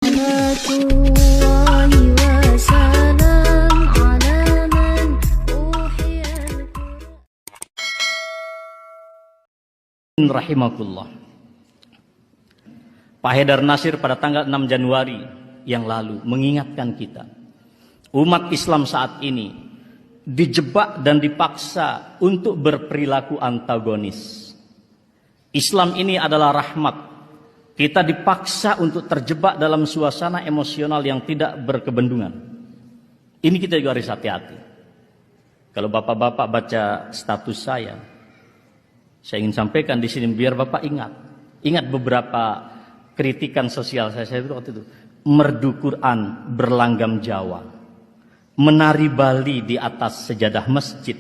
Rahimakumullah. Pak Haidar Nasir pada tanggal 6 Januari yang lalu mengingatkan kita, umat Islam saat ini dijebak dan dipaksa untuk berperilaku antagonis. Islam ini adalah rahmat. Kita dipaksa untuk terjebak dalam suasana emosional yang tidak berkebendungan. Ini kita juga harus hati-hati. Kalau bapak-bapak baca status saya ingin sampaikan di sini biar Bapak ingat beberapa kritikan sosial saya itu waktu itu. Merdu Quran berlanggam Jawa, menari Bali di atas sejadah masjid,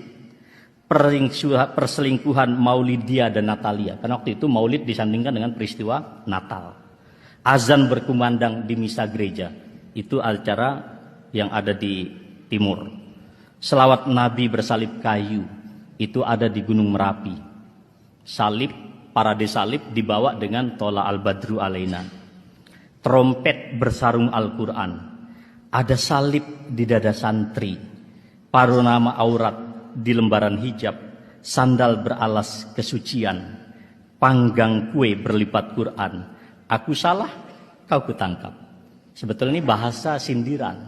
perselingkuhan Maulidia dan Natalia. Karena waktu itu Maulid disandingkan dengan peristiwa Natal. Azan berkumandang di misa gereja. Itu acara yang ada di timur. Selawat Nabi bersalib kayu. Itu ada di Gunung Merapi. Salib, parade salib dibawa dengan tola al-badru alaina. Trompet bersarung Al-Quran. Ada salib di dada santri. Panorama aurat di lembaran hijab. Sandal beralas kesucian. Panggang kue berlipat Quran. Aku salah, kau kutangkap. Sebetulnya ini bahasa sindiran.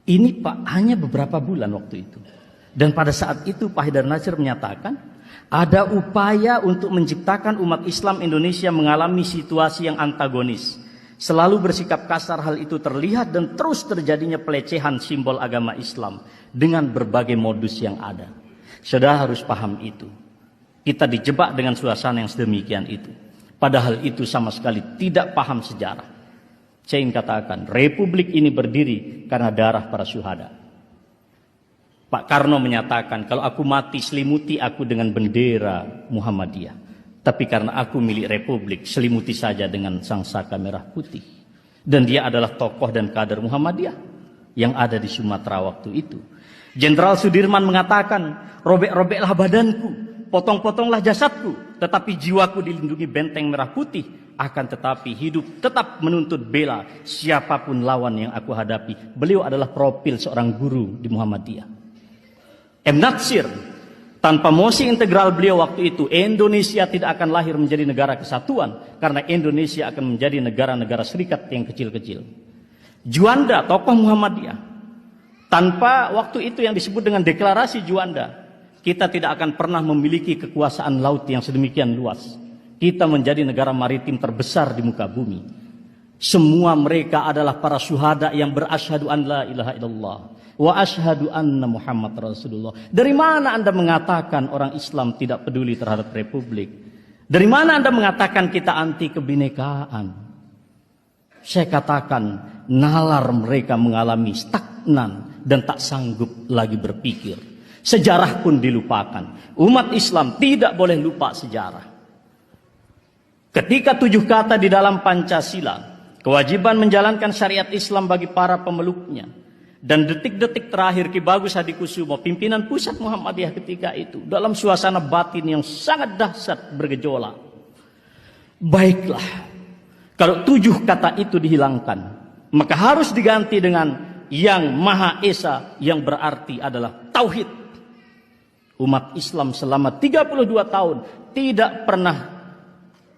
Ini Pak hanya beberapa bulan waktu itu. Dan pada saat itu Pak Haidar Nasir menyatakan ada upaya untuk menciptakan umat Islam Indonesia mengalami situasi yang antagonis. Selalu bersikap kasar, hal itu terlihat dan terus terjadinya pelecehan simbol agama Islam dengan berbagai modus yang ada. Saudara harus paham itu. Kita dijebak dengan suasana yang sedemikian itu. Padahal itu sama sekali tidak paham sejarah. Saya ingin katakan, republik ini berdiri karena darah para syuhada. Pak Karno menyatakan, kalau aku mati selimuti aku dengan bendera Muhammadiyah. Tapi karena aku milik republik, selimuti saja dengan sangsaka merah putih. Dan dia adalah tokoh dan kader Muhammadiyah yang ada di Sumatera waktu itu. Jenderal Sudirman mengatakan, robek-robeklah badanku, potong-potonglah jasadku, tetapi jiwaku dilindungi benteng merah putih. Akan tetapi hidup tetap menuntut bela siapapun lawan yang aku hadapi. Beliau adalah profil seorang guru di Muhammadiyah. M. Natsir, tanpa mosi integral beliau waktu itu, Indonesia tidak akan lahir menjadi negara kesatuan, karena Indonesia akan menjadi negara-negara serikat yang kecil-kecil. Juanda, tokoh Muhammadiyah, tanpa waktu itu yang disebut dengan deklarasi Juanda, kita tidak akan pernah memiliki kekuasaan laut yang sedemikian luas. Kita menjadi negara maritim terbesar di muka bumi. Semua mereka adalah para syuhada yang berasyhadu an la ilaha illallah wa asyhadu anna Muhammad Rasulullah. Dari mana Anda mengatakan orang Islam tidak peduli terhadap republik? Dari mana Anda mengatakan kita anti kebinekaan? Saya katakan nalar mereka mengalami stagnan dan tak sanggup lagi berpikir. Sejarah pun dilupakan. Umat Islam tidak boleh lupa sejarah. Ketika 7 kata di dalam Pancasila, kewajiban menjalankan syariat Islam bagi para pemeluknya. Dan detik-detik terakhir Ki Bagus Hadikusumo, pimpinan pusat Muhammadiyah ketika itu, dalam suasana batin yang sangat dahsyat bergejolak. Baiklah, kalau 7 kata itu dihilangkan, maka harus diganti dengan yang Maha Esa, yang berarti adalah Tauhid. Umat Islam selama 32 tahun tidak pernah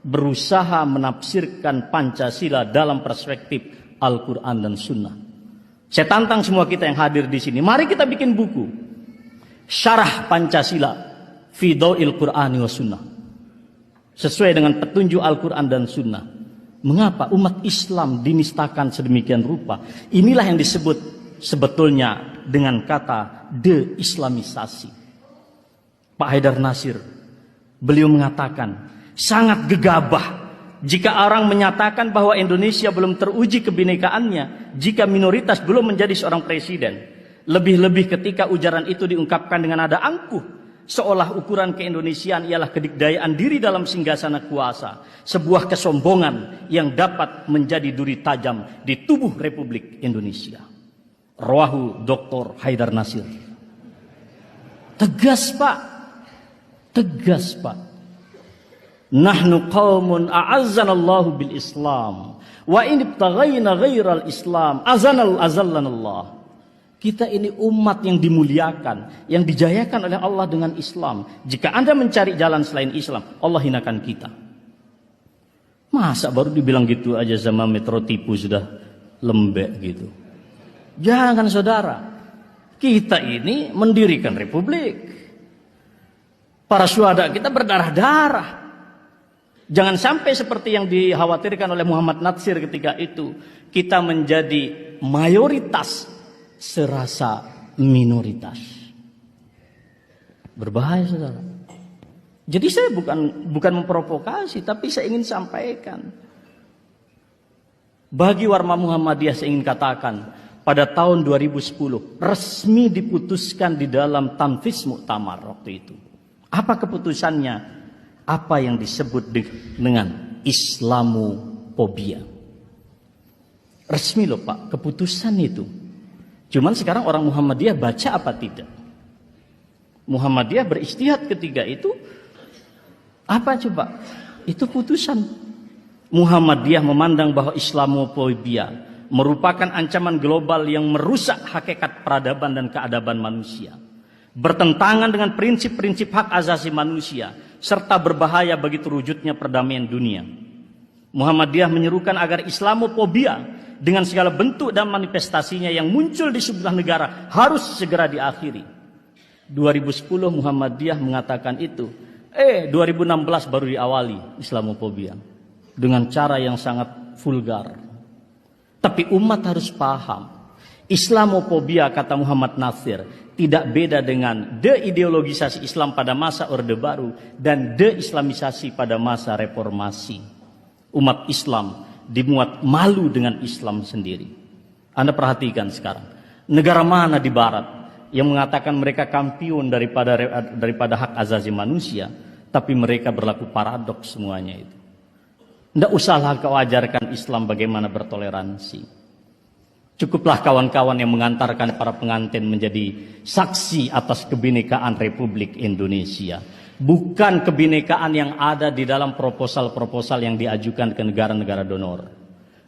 berusaha menafsirkan Pancasila dalam perspektif Al-Quran dan Sunnah. Saya tantang semua kita yang hadir di sini. Mari kita bikin buku Syarah Pancasila fi Dhawil Qur'ani wa Sunnah. Sesuai dengan petunjuk Al-Quran dan Sunnah. Mengapa umat Islam dinistakan sedemikian rupa? Inilah yang disebut sebetulnya dengan kata de-islamisasi. Pak Haidar Nasir, beliau mengatakan sangat gegabah jika orang menyatakan bahwa Indonesia belum teruji kebinekaannya, jika minoritas belum menjadi seorang presiden. Lebih-lebih ketika ujaran itu diungkapkan dengan nada angkuh, seolah ukuran keindonesiaan ialah kedikdayaan diri dalam singgasana kuasa, sebuah kesombongan yang dapat menjadi duri tajam di tubuh Republik Indonesia. Rawahu Dr. Haidar Nasir. Tegas Pak, tegas Pak. Nahnu qaumun a'azzanallahu bil Islam wa in ibtaghaina ghairal Islam azallanallah. Kita ini umat yang dimuliakan, yang dijayakan oleh Allah dengan Islam. Jika Anda mencari jalan selain Islam, Allah hinakan kita. Masa baru dibilang gitu aja sama Metro tipu sudah lembek gitu. Jangan saudara. Kita ini mendirikan republik. Para syuhada kita berdarah-darah. Jangan sampai seperti yang dikhawatirkan oleh Muhammad Natsir ketika itu. Kita menjadi mayoritas serasa minoritas. Berbahaya saudara. Jadi saya bukan memprovokasi, tapi saya ingin sampaikan. Bagi Warma Muhammadiyah saya ingin katakan, pada tahun 2010 resmi diputuskan di dalam Tanfis Muktamar waktu itu. Apa keputusannya? Apa yang disebut dengan Islamophobia. Resmi loh Pak, keputusan itu. Cuman sekarang orang Muhammadiyah baca apa tidak? Muhammadiyah beristihad ketika itu. Apa coba? Itu putusan. Muhammadiyah memandang bahwa Islamophobia merupakan ancaman global yang merusak hakikat peradaban dan keadaban manusia. Bertentangan dengan prinsip-prinsip hak asasi manusia. Serta berbahaya bagi terwujudnya perdamaian dunia. Muhammadiyah menyerukan agar Islamophobia dengan segala bentuk dan manifestasinya yang muncul di sebuah negara harus segera diakhiri. 2010 Muhammadiyah mengatakan itu. 2016 baru diawali Islamophobia dengan cara yang sangat vulgar. Tapi umat harus paham, Islamophobia kata Muhammad Natsir tidak beda dengan deideologisasi Islam pada masa Orde Baru dan deislamisasi pada masa reformasi. Umat Islam dimuat malu dengan Islam sendiri. Anda perhatikan sekarang, negara mana di barat yang mengatakan mereka kampiun daripada hak asasi manusia, tapi mereka berlaku paradoks semuanya itu. Tidak usahlah kau ajarkan Islam bagaimana bertoleransi. Cukuplah kawan-kawan yang mengantarkan para pengantin menjadi saksi atas kebinekaan Republik Indonesia. Bukan kebinekaan yang ada di dalam proposal-proposal yang diajukan ke negara-negara donor.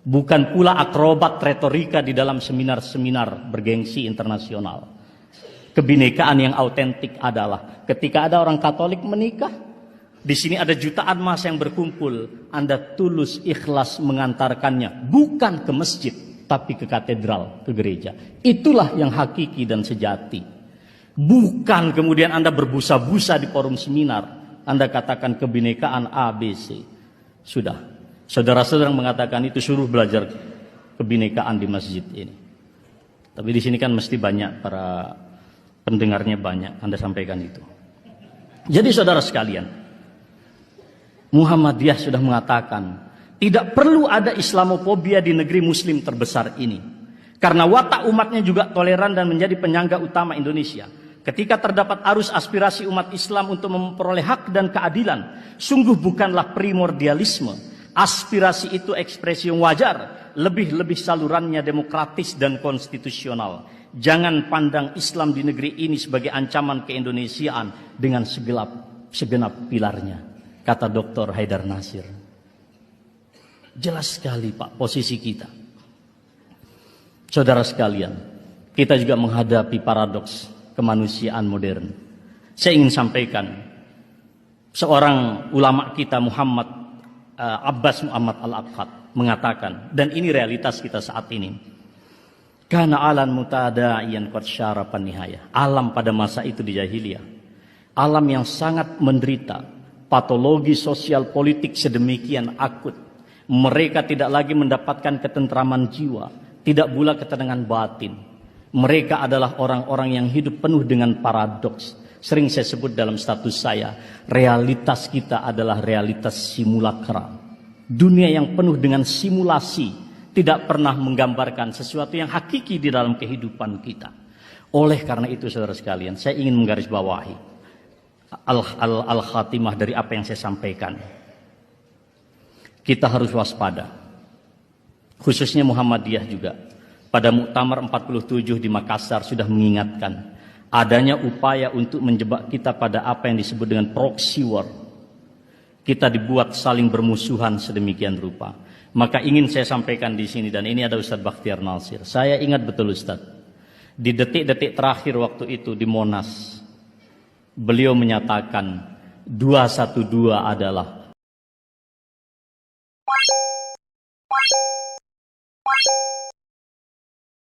Bukan pula akrobat retorika di dalam seminar-seminar bergengsi internasional. Kebinekaan yang autentik adalah ketika ada orang Katolik menikah, di sini ada jutaan massa yang berkumpul, Anda tulus ikhlas mengantarkannya bukan ke masjid tapi ke katedral, ke gereja. Itulah yang hakiki dan sejati. Bukan kemudian Anda berbusa-busa di forum seminar, Anda katakan kebinekaan ABC. Sudah, saudara-saudara mengatakan itu suruh belajar kebinekaan di masjid ini. Tapi di sini kan mesti banyak para pendengarnya banyak, Anda sampaikan itu. Jadi saudara sekalian, Muhammadiyah sudah mengatakan tidak perlu ada Islamophobia di negeri Muslim terbesar ini, karena watak umatnya juga toleran dan menjadi penyangga utama Indonesia. Ketika terdapat arus aspirasi umat Islam untuk memperoleh hak dan keadilan, sungguh bukanlah primordialisme. Aspirasi itu ekspresi yang wajar, lebih-lebih salurannya demokratis dan konstitusional. Jangan pandang Islam di negeri ini sebagai ancaman keindonesiaan dengan segenap pilarnya, kata Dr. Haidar Nasir. Jelas sekali Pak posisi kita. Saudara sekalian, kita juga menghadapi paradoks kemanusiaan modern. Saya ingin sampaikan, seorang ulama kita Muhammad Abbas Muhammad Al-Aqad mengatakan, dan ini realitas kita saat ini. Kana alam mutada'iyan qad syarapan nihayah. Alam pada masa itu di jahiliyah, alam yang sangat menderita, patologi sosial politik sedemikian akut. Mereka tidak lagi mendapatkan ketentraman jiwa, tidak pula ketenangan batin. Mereka adalah orang-orang yang hidup penuh dengan paradoks. Sering saya sebut dalam status saya, realitas kita adalah realitas simulakra. Dunia yang penuh dengan simulasi, tidak pernah menggambarkan sesuatu yang hakiki di dalam kehidupan kita. Oleh karena itu saudara sekalian, saya ingin menggarisbawahi al-khatimah dari apa yang saya sampaikan. Kita harus waspada. Khususnya Muhammadiyah juga. Pada Muktamar 47 di Makassar sudah mengingatkan adanya upaya untuk menjebak kita pada apa yang disebut dengan proxy war. kita dibuat saling bermusuhan sedemikian rupa. Maka ingin saya sampaikan di sini, dan ini ada Ustadz Bakhtiar Nasir. Saya ingat betul Ustadz, di detik-detik terakhir waktu itu di Monas, beliau menyatakan 212 adalah